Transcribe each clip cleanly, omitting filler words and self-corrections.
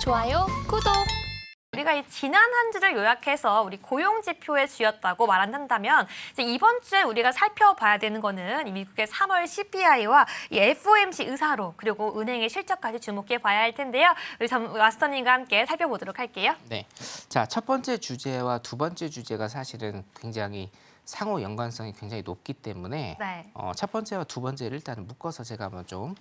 좋아요, 구독! 우리가 이 지난 한 주를 요약해서 우리 고용지표에 쥐었다고 말한다면 이제 이번 주에 우리가 살펴봐야 되는 거는 이 미국의 3월 CPI와 이 FOMC 의사로 그리고 은행의 실적까지 주목해 봐야 할 텐데요. 우리 마스터님과 함께 살펴보도록 할게요. 네, 자, 첫 번째 주제와 두 번째 주제가 사실은 굉장히 상호 연관성이 굉장히 높기 때문에 네. 첫 번째와 두 번째를 일단 묶어서 제가 한번 좀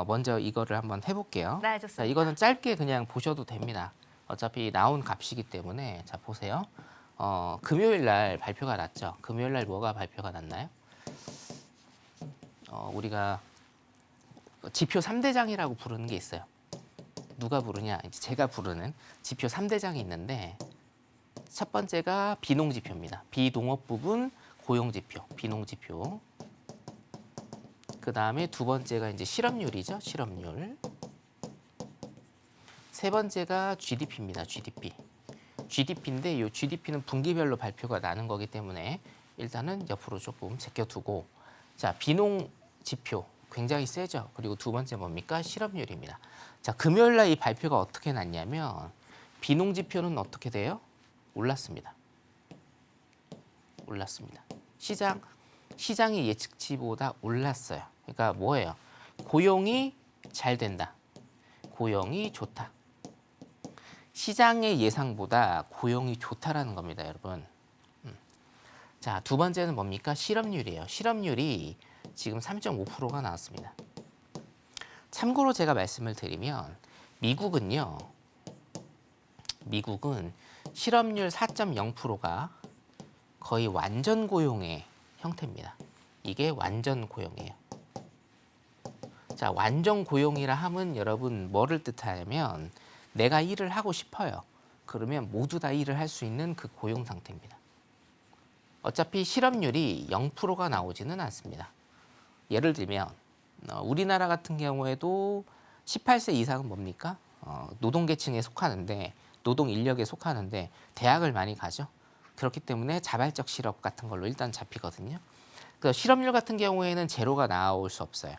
먼저 이거를 한번 해볼게요. 네, 좋습니다. 자, 이거는 짧게 그냥 보셔도 됩니다. 어차피 나온 값이기 때문에 자 보세요. 금요일 날 발표가 났죠. 금요일 날 뭐가 발표가 났나요? 우리가 지표 3대장이라고 부르는 게 있어요. 누가 부르냐? 이제 제가 부르는 지표 3대장이 있는데 첫 번째가 비농지표입니다. 비농업 부분 고용지표, 비농지표. 그 다음에 두 번째가 이제 실업률이죠. 실업률. 세 번째가 GDP입니다. GDP. GDP인데 이 GDP는 분기별로 발표가 나는 거기 때문에 일단은 옆으로 조금 제껴두고 자 비농 지표 굉장히 세죠. 그리고 두 번째 뭡니까? 실업률입니다. 자 금요일 날 이 발표가 어떻게 났냐면 비농 지표는 어떻게 돼요? 올랐습니다. 올랐습니다. 시장의 예측치보다 올랐어요. 그러니까 뭐예요? 고용이 잘 된다. 고용이 좋다. 시장의 예상보다 고용이 좋다라는 겁니다, 여러분. 자, 두 번째는 뭡니까? 실업률이에요. 실업률이 지금 3.5%가 나왔습니다. 참고로 제가 말씀을 드리면 미국은 실업률 4.0%가 거의 완전 고용의 형태입니다. 이게 완전 고용이에요. 자, 완전 고용이라 함은 여러분 뭐를 뜻하냐면 내가 일을 하고 싶어요. 그러면 모두 다 일을 할 수 있는 그 고용 상태입니다. 어차피 실업률이 0%가 나오지는 않습니다. 예를 들면 우리나라 같은 경우에도 18세 이상은 뭡니까? 노동계층에 속하는데 노동 인력에 속하는데 대학을 많이 가죠. 그렇기 때문에 자발적 실업 같은 걸로 일단 잡히거든요. 그 실업률 같은 경우에는 제로가 나올 수 없어요.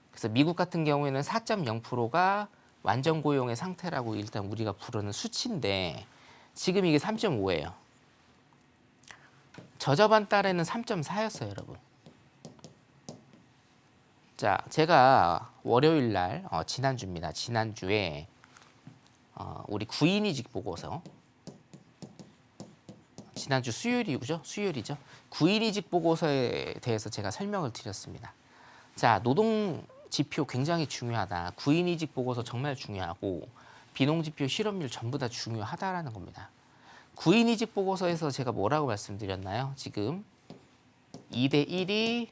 그래서 미국 같은 경우에는 4.0%가 완전 고용의 상태라고 일단 우리가 부르는 수치인데 지금 이게 3.5예요. 저저번 달에는 3.4였어요, 여러분. 자, 제가 월요일 날 지난주입니다. 지난주에 우리 구인이직 보고서 지난주 수요일이죠. 수요일이죠. 구인이직 보고서에 대해서 제가 설명을 드렸습니다. 자, 노동 지표 굉장히 중요하다. 구인이직 보고서 정말 중요하고 비농지표 실업률 전부 다 중요하다라는 겁니다. 구인이직 보고서에서 제가 뭐라고 말씀드렸나요? 지금 2대 1이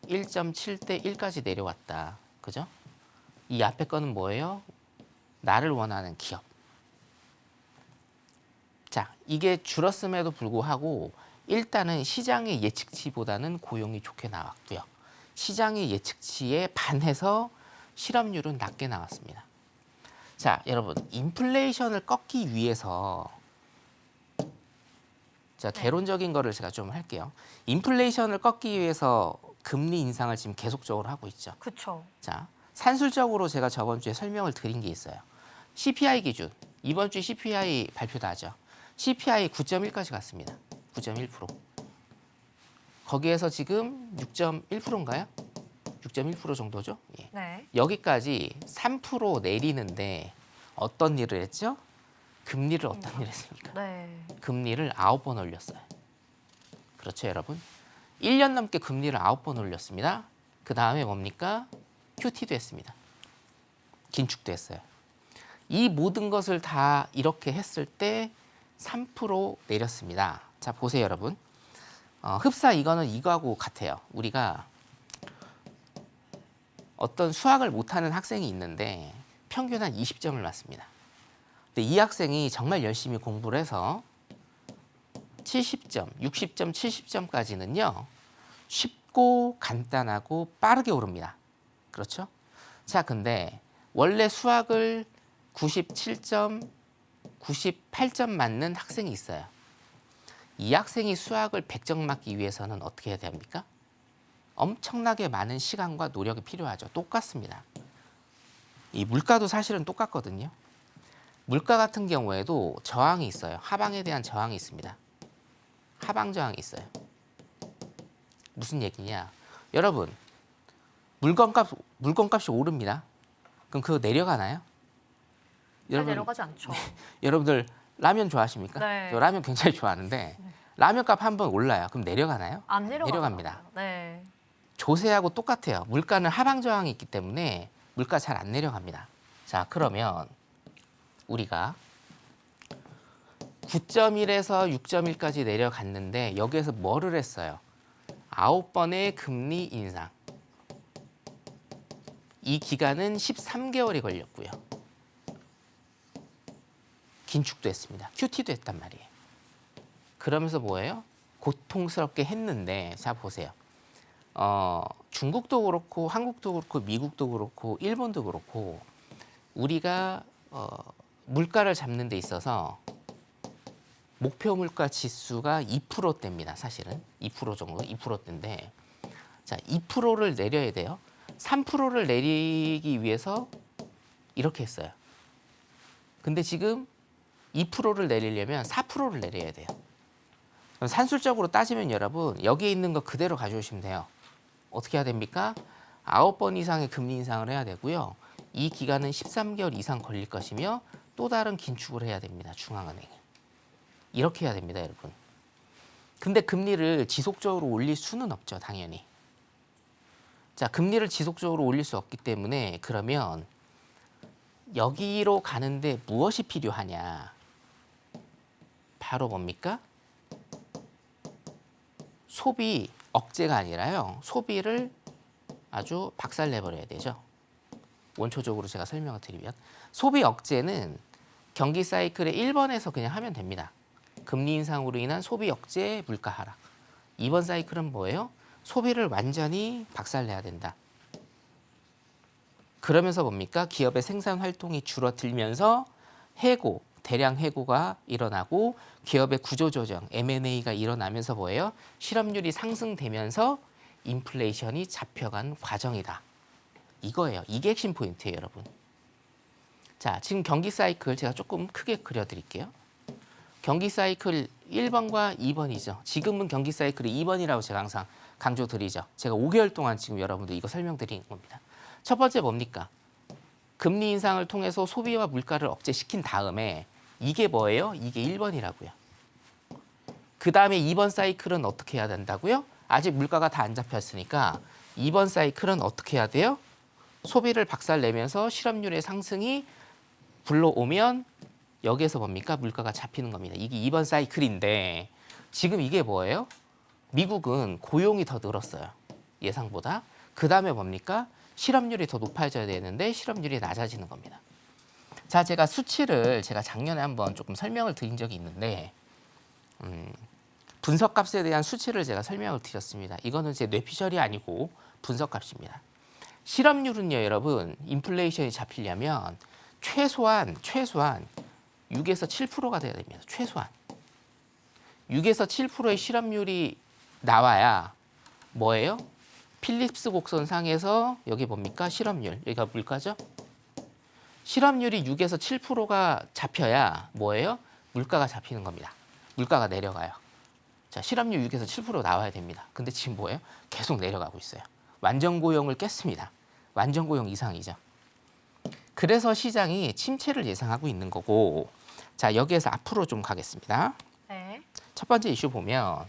1.7대 1까지 내려왔다. 그죠? 이 앞에 거는 뭐예요? 나를 원하는 기업. 자, 이게 줄었음에도 불구하고 일단은 시장의 예측치보다는 고용이 좋게 나왔고요. 시장의 예측치에 반해서 실업률은 낮게 나왔습니다. 자, 여러분, 인플레이션을 꺾기 위해서 자, 개론적인 거를 제가 좀 할게요. 인플레이션을 꺾기 위해서 금리 인상을 지금 계속적으로 하고 있죠. 그렇죠. 자, 산술적으로 제가 저번 주에 설명을 드린 게 있어요. CPI 기준, 이번 주 CPI 발표하죠. CPI 9.1까지 갔습니다. 9.1%. 거기에서 지금 6.1%인가요? 6.1% 정도죠. 예. 네. 여기까지 3% 내리는데 어떤 일을 했죠? 금리를 어떤 일을 했습니까? 네. 금리를 9번 올렸어요. 그렇죠, 여러분? 1년 넘게 금리를 9번 올렸습니다. 그 다음에 뭡니까? QT도 했습니다. 긴축도 했어요. 이 모든 것을 다 이렇게 했을 때 3% 내렸습니다. 자, 보세요, 여러분. 흡사 이거는 이거하고 같아요. 우리가 어떤 수학을 못하는 학생이 있는데 평균 한 20점을 맞습니다. 근데 이 학생이 정말 열심히 공부를 해서 70점, 60점, 70점까지는요. 쉽고 간단하고 빠르게 오릅니다. 그렇죠? 자, 근데 원래 수학을 97점, 98점 맞는 학생이 있어요. 이 학생이 수학을 100점 맞기 위해서는 어떻게 해야 됩니까? 엄청나게 많은 시간과 노력이 필요하죠. 똑같습니다. 이 물가도 사실은 똑같거든요. 물가 같은 경우에도 저항이 있어요. 하방에 대한 저항이 있습니다. 하방 저항이 있어요. 무슨 얘기냐? 여러분, 물건값이 오릅니다. 그럼 그거 내려가나요? 잘 내려가지 않죠. 여러분들 라면 좋아하십니까? 네. 저 라면 굉장히 좋아하는데 라면값 한번 올라요. 그럼 내려가나요? 안 내려갑니다. 네. 조세하고 똑같아요. 물가는 하방 저항이 있기 때문에 물가 잘 안 내려갑니다. 자, 그러면 우리가 9.1에서 6.1까지 내려갔는데 여기에서 뭐를 했어요? 9번의 금리 인상. 이 기간은 13개월이 걸렸고요. 긴축도 했습니다. QT도 했단 말이에요. 그러면서 뭐예요? 고통스럽게 했는데 자 보세요. 중국도 그렇고 한국도 그렇고 미국도 그렇고 일본도 그렇고 우리가 물가를 잡는 데 있어서 목표 물가 지수가 2%대입니다. 사실은 2% 정도, 2%대인데 자 2%를 내려야 돼요. 3%를 내리기 위해서 이렇게 했어요. 근데 지금 2%를 내리려면 4%를 내려야 돼요. 그럼 산술적으로 따지면 여러분 여기에 있는 거 그대로 가져오시면 돼요. 어떻게 해야 됩니까? 9번 이상의 금리 인상을 해야 되고요. 이 기간은 13개월 이상 걸릴 것이며 또 다른 긴축을 해야 됩니다. 중앙은행이. 이렇게 해야 됩니다, 여러분. 근데 금리를 지속적으로 올릴 수는 없죠, 당연히. 자, 금리를 지속적으로 올릴 수 없기 때문에 그러면 여기로 가는데 무엇이 필요하냐? 바로 뭡니까? 소비 억제가 아니라요. 소비를 아주 박살내버려야 되죠. 원초적으로 제가 설명을 드리면 소비 억제는 경기 사이클의 1번에서 그냥 하면 됩니다. 금리 인상으로 인한 소비 억제, 물가 하락. 2번 사이클은 뭐예요? 소비를 완전히 박살내야 된다. 그러면서 뭡니까? 기업의 생산 활동이 줄어들면서 해고, 대량 해고가 일어나고 기업의 구조조정, M&A가 일어나면서 뭐예요? 실업률이 상승되면서 인플레이션이 잡혀간 과정이다. 이거예요. 이게 핵심 포인트예요, 여러분. 자, 지금 경기 사이클 제가 조금 크게 그려드릴게요. 경기 사이클 1번과 2번이죠. 지금은 경기 사이클이 2번이라고 제가 항상 강조드리죠. 제가 5개월 동안 지금 여러분들 이거 설명드리는 겁니다. 첫 번째 뭡니까? 금리 인상을 통해서 소비와 물가를 억제시킨 다음에 이게 뭐예요? 이게 1번이라고요. 그 다음에 2번 사이클은 어떻게 해야 된다고요? 아직 물가가 다 안 잡혔으니까 2번 사이클은 어떻게 해야 돼요? 소비를 박살내면서 실업률의 상승이 불러오면 여기에서 뭡니까? 물가가 잡히는 겁니다. 이게 2번 사이클인데 지금 이게 뭐예요? 미국은 고용이 더 늘었어요. 예상보다. 그 다음에 뭡니까? 실업률이 더 높아져야 되는데 실업률이 낮아지는 겁니다. 자, 제가 수치를 제가 작년에 한번 조금 설명을 드린 적이 있는데 분석값에 대한 수치를 제가 설명을 드렸습니다. 이거는 제 뇌피셜이 아니고 분석값입니다. 실업률은요, 여러분, 인플레이션이 잡히려면 최소한 6에서 7%가 돼야 됩니다. 최소한 6에서 7%의 실업률이 나와야 뭐예요? 필립스 곡선상에서 여기 뭡니까? 실업률. 여기가 물가죠? 실업률이 6에서 7%가 잡혀야 뭐예요? 물가가 잡히는 겁니다. 물가가 내려가요. 자, 실업률 6에서 7% 나와야 됩니다. 근데 지금 뭐예요? 계속 내려가고 있어요. 완전 고용을 깼습니다. 완전 고용 이상이죠. 그래서 시장이 침체를 예상하고 있는 거고, 자, 여기에서 앞으로 좀 가겠습니다. 네. 첫 번째 이슈 보면,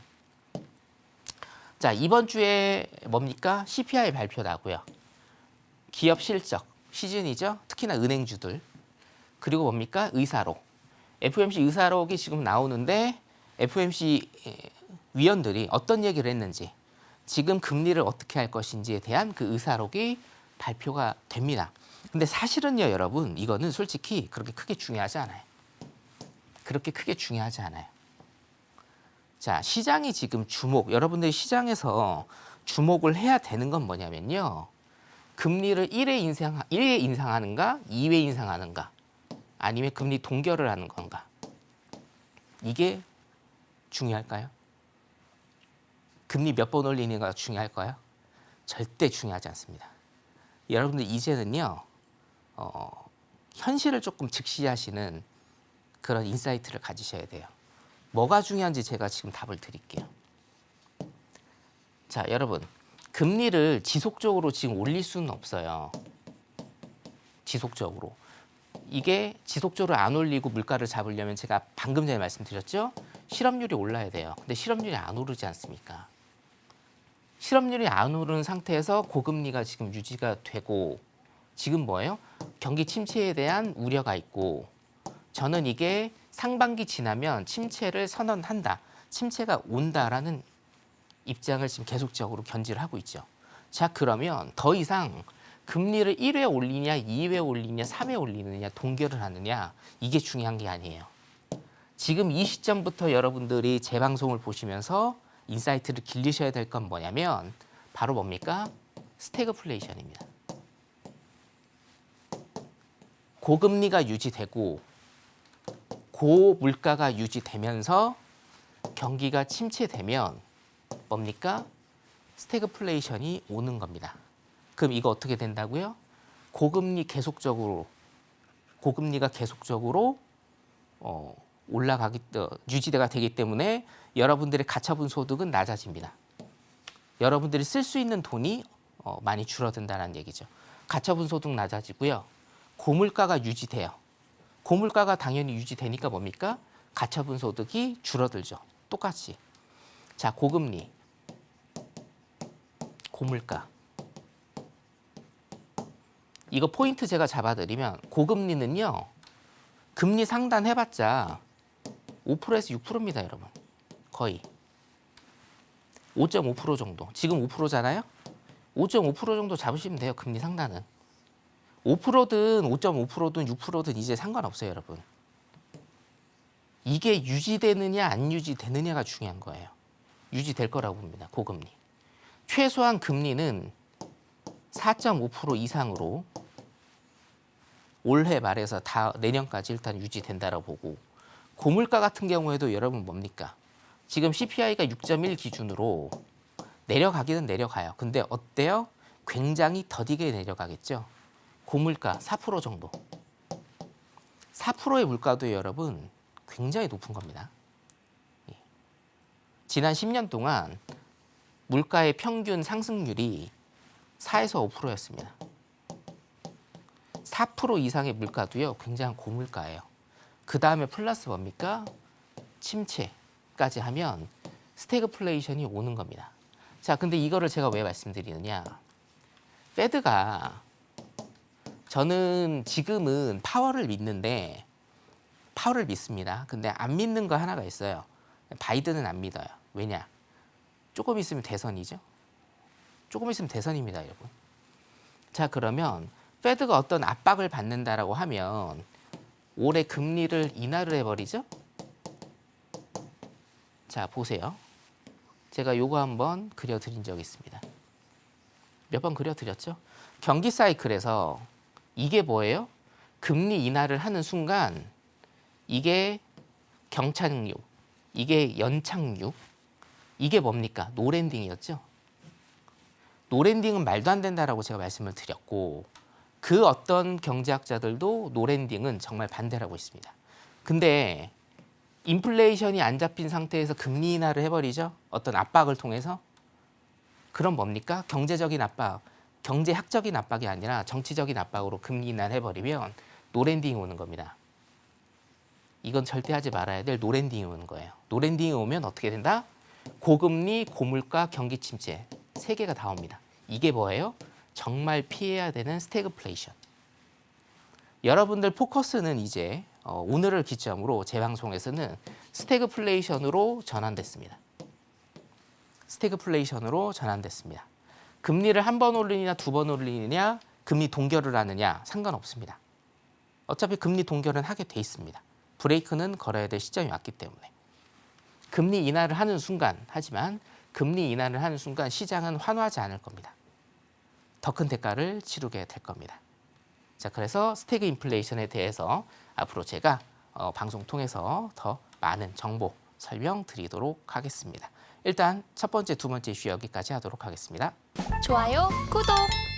자, 이번 주에 뭡니까? CPI 발표 나고요. 기업 실적 시즌이죠. 특히나 은행주들. 그리고 뭡니까? 의사록. FOMC 의사록이 지금 나오는데 FOMC 위원들이 어떤 얘기를 했는지, 지금 금리를 어떻게 할 것인지에 대한 그 의사록이 발표가 됩니다. 근데 사실은요, 여러분, 이거는 솔직히 그렇게 크게 중요하지 않아요. 그렇게 크게 중요하지 않아요. 자, 시장이 지금 여러분들이 시장에서 주목을 해야 되는 건 뭐냐면요. 금리를 1회 인상하는가, 2회 인상하는가, 아니면 금리 동결을 하는 건가. 이게 중요할까요? 금리 몇 번 올리는가 중요할까요? 절대 중요하지 않습니다. 여러분들 이제는요, 현실을 조금 직시하시는 그런 인사이트를 가지셔야 돼요. 뭐가 중요한지 제가 지금 답을 드릴게요. 자, 여러분. 금리를 지속적으로 지금 올릴 수는 없어요. 지속적으로. 이게 지속적으로 안 올리고 물가를 잡으려면 제가 방금 전에 말씀드렸죠? 실업률이 올라야 돼요. 근데 실업률이 안 오르지 않습니까? 실업률이 안 오르는 상태에서 고금리가 지금 유지가 되고 지금 뭐예요? 경기 침체에 대한 우려가 있고 저는 이게 상반기 지나면 침체를 선언한다. 침체가 온다라는 입장을 지금 계속적으로 견지를 하고 있죠. 자, 그러면 더 이상 금리를 1회 올리냐, 2회 올리냐, 3회 올리느냐, 동결을 하느냐 이게 중요한 게 아니에요. 지금 이 시점부터 여러분들이 제 방송을 보시면서 인사이트를 길리셔야 될 건 뭐냐면 바로 뭡니까? 스태그플레이션입니다. 고금리가 유지되고 고물가가 유지되면서 경기가 침체되면 뭡니까? 스태그플레이션이 오는 겁니다. 그럼 이거 어떻게 된다고요? 고금리가 계속적으로 유지가 되기 때문에 여러분들의 가처분 소득은 낮아집니다. 여러분들이 쓸 수 있는 돈이 많이 줄어든다는 얘기죠. 가처분 소득 낮아지고요. 고물가가 유지돼요. 고물가가 당연히 유지되니까 뭡니까? 가처분 소득이 줄어들죠. 똑같이. 자, 고금리, 고물가. 이거 포인트 제가 잡아드리면 고금리는요. 금리 상단해봤자 5%에서 6%입니다, 여러분. 거의. 5.5% 정도. 지금 5%잖아요? 5.5% 정도 잡으시면 돼요, 금리 상단은. 5%든 5.5%든 6%든 이제 상관없어요, 여러분. 이게 유지되느냐 안 유지되느냐가 중요한 거예요. 유지될 거라고 봅니다, 고금리. 최소한 금리는 4.5% 이상으로 올해 말에서 내년까지 일단 유지된다라고 보고 고물가 같은 경우에도 여러분 뭡니까? 지금 CPI가 6.1 기준으로 내려가기는 내려가요. 근데 어때요? 굉장히 더디게 내려가겠죠. 고물가 4% 정도. 4%의 물가도 여러분 굉장히 높은 겁니다. 지난 10년 동안 물가의 평균 상승률이 4에서 5%였습니다. 4% 이상의 물가도요, 굉장히 고물가예요. 그 다음에 플러스 뭡니까? 침체까지 하면 스태그플레이션이 오는 겁니다. 자, 근데 이거를 제가 왜 말씀드리느냐? 페드가 저는 지금은 파월을 믿는데 파월을 믿습니다. 근데 안 믿는 거 하나가 있어요. 바이든은 안 믿어요. 왜냐? 조금 있으면 대선이죠. 조금 있으면 대선입니다, 여러분. 자, 그러면 페드가 어떤 압박을 받는다라고 하면 올해 금리를 인하를 해버리죠. 자, 보세요. 제가 요거 한번 그려드린 적이 있습니다. 몇 번 그려드렸죠? 경기 사이클에서 이게 뭐예요? 금리 인하를 하는 순간 이게 경착륙, 이게 연착륙, 이게 뭡니까? 노랜딩이었죠. 노랜딩은 말도 안 된다라고 제가 말씀을 드렸고 그 어떤 경제학자들도 노랜딩은 정말 반대라고 있습니다. 근데 인플레이션이 안 잡힌 상태에서 금리 인하를 해버리죠. 어떤 압박을 통해서. 그럼 뭡니까? 경제적인 압박, 경제학적인 압박이 아니라 정치적인 압박으로 금리 인하를 해버리면 노랜딩이 오는 겁니다. 이건 절대 하지 말아야 될 노랜딩이 오는 거예요. 노랜딩이 오면 어떻게 된다? 고금리, 고물가, 경기 침체 세 개가 다 옵니다. 이게 뭐예요? 정말 피해야 되는 스태그플레이션. 여러분들 포커스는 이제 오늘을 기점으로 제 방송에서는 스태그플레이션으로 전환됐습니다. 스태그플레이션으로 전환됐습니다. 금리를 한 번 올리느냐 두 번 올리느냐 금리 동결을 하느냐 상관없습니다. 어차피 금리 동결은 하게 돼 있습니다. 브레이크는 걸어야 될 시점이 왔기 때문에. 금리 인하를 하는 순간 하지만 금리 인하를 하는 순간 시장은 환호하지 않을 겁니다. 더 큰 대가를 치르게 될 겁니다. 자, 그래서 스태그 인플레이션에 대해서 앞으로 제가 방송 통해서 더 많은 정보 설명드리도록 하겠습니다. 일단 첫 번째, 두 번째 이슈 여기까지 하도록 하겠습니다. 좋아요, 구독!